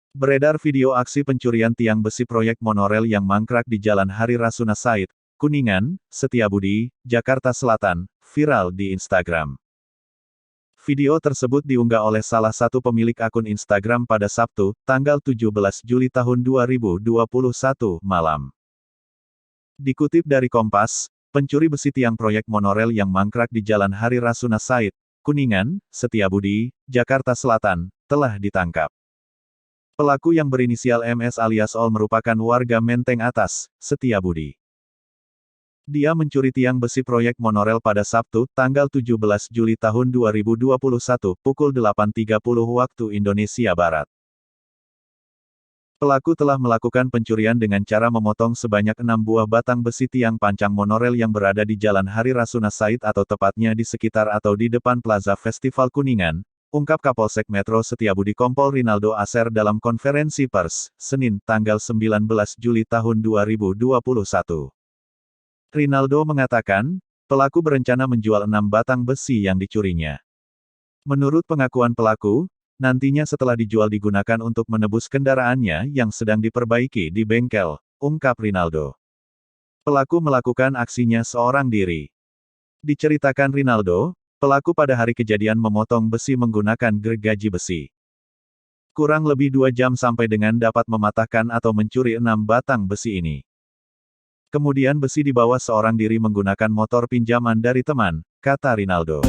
Beredar video aksi pencurian tiang besi proyek monorel yang mangkrak di Jalan Hari Rasuna Said, Kuningan, Setiabudi, Jakarta Selatan, viral di Instagram. Video tersebut diunggah oleh salah satu pemilik akun Instagram pada Sabtu, tanggal 17 Juli tahun 2021 malam. Dikutip dari Kompas, pencuri besi tiang proyek monorel yang mangkrak di Jalan Hari Rasuna Said, Kuningan, Setiabudi, Jakarta Selatan, telah ditangkap. Pelaku yang berinisial MS alias Ol merupakan warga Menteng Atas, Setiabudi. Dia mencuri tiang besi proyek monorel pada Sabtu, tanggal 17 Juli tahun 2021, pukul 8.30 waktu Indonesia Barat. Pelaku telah melakukan pencurian dengan cara memotong sebanyak 6 buah batang besi tiang pancang monorel yang berada di Jalan Hari Rasuna Said atau tepatnya di sekitar atau di depan Plaza Festival Kuningan, ungkap Kapolsek Metro Setiabudi Kompol Rinaldo Aser dalam konferensi pers, Senin, tanggal 19 Juli tahun 2021. Rinaldo mengatakan, pelaku berencana menjual 6 batang besi yang dicurinya. Menurut pengakuan pelaku, nantinya setelah dijual digunakan untuk menebus kendaraannya yang sedang diperbaiki di bengkel, ungkap Rinaldo. Pelaku melakukan aksinya seorang diri. Diceritakan Rinaldo, pelaku pada hari kejadian memotong besi menggunakan gergaji besi. Kurang lebih 2 jam sampai dengan dapat mematahkan atau mencuri 6 batang besi ini. Kemudian besi dibawa seorang diri menggunakan motor pinjaman dari teman, kata Rinaldo.